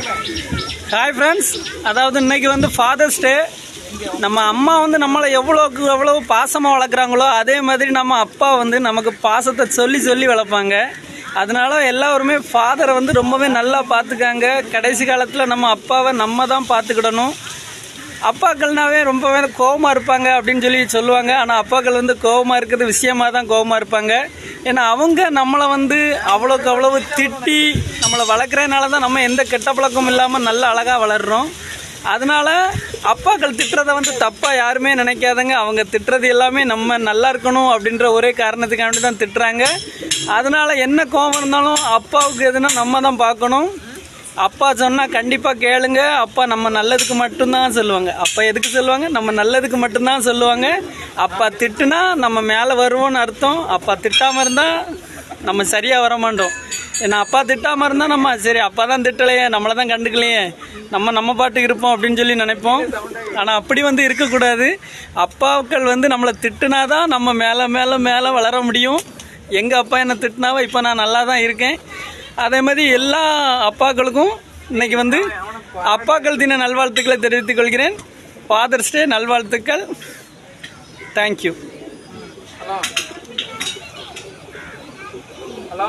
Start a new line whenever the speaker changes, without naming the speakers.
Hi friends, அதாவது இன்னைக்கு வந்து ஃபாதர்ஸ் டே. நம்ம அம்மா வந்து நம்மளை எவ்வளவு பாசமாக வளர்க்குறாங்களோ அதே மாதிரி நம்ம அப்பா வந்து நமக்கு பாசத்தை சொல்லி சொல்லி வளர்ப்பாங்க. அதனால எல்லாருமே ஃபாதரை வந்து ரொம்பவே நல்லா பார்த்துக்காங்க. கடைசி காலத்தில் நம்ம அப்பாவை நம்ம தான் பார்த்துக்கிடணும். அப்பாக்கள்னாவே ரொம்பவே கோபமாக இருப்பாங்க அப்படின்னு சொல்லுவாங்க. ஆனால் அப்பாக்கள் வந்து கோபமாக இருக்கிறது விஷயமாக தான் கோபமாக இருப்பாங்க. ஏன்னா அவங்க நம்மளை வந்து அவ்வளோக்கு அவ்வளவு திட்டி நம்மளை வளர்க்குறதுனால தான் நம்ம எந்த கெட்ட பழக்கமும் இல்லாமல் நல்ல அழகாக வளர்கிறோம். அதனால் அப்பாக்கள் திட்டுறதை வந்து தப்பாக யாருமே நினைக்காதங்க. அவங்க திட்டுறது எல்லாமே நம்ம நல்லா இருக்கணும் அப்படின்ற ஒரே காரணத்துக்காண்டி தான் திட்டுறாங்க. அதனால் என்ன கோபம் இருந்தாலும் அப்பாவுக்கு எதுனா நம்ம தான் பார்க்கணும். அப்பா சொன்னால் கண்டிப்பாக கேளுங்க. அப்பா நம்ம நல்லதுக்கு மட்டும்தான் சொல்லுவாங்க. அப்பா எதுக்கு சொல்லுவாங்க? நம்ம நல்லதுக்கு மட்டும்தான் சொல்லுவாங்க. அப்பா திட்டுனா நம்ம மேலே வருவோன்னு அர்த்தம். அப்பா திட்டாமல் இருந்தால் நம்ம சரியாக வர மாட்டோம். ஏன்னா அப்பா திட்டாமல் இருந்தால் நம்ம சரி அப்பா தான் திட்டலையே, நம்மளை தான் கண்டுக்கலையே, நம்ம பாட்டுக்கு இருப்போம் அப்படின்னு நினைப்போம். ஆனால் அப்படி வந்து இருக்கக்கூடாது. அப்பாக்கள் வந்து நம்மளை திட்டுனா தான் நம்ம மேலே வளர முடியும். எங்கள் அப்பா என்னை திட்டினாவோ இப்போ நான் நல்லா தான் இருக்கேன். அதே மாதிரி எல்லா அப்பாக்களுக்கும் இன்னைக்கு வந்து அப்பாக்கள் தின நல்வாழ்த்துக்களை தெரிவித்துக் கொள்கிறேன். ஃபாதர்ஸ் டே நல்வாழ்த்துக்கள். தேங்க்யூ.
ஹலோ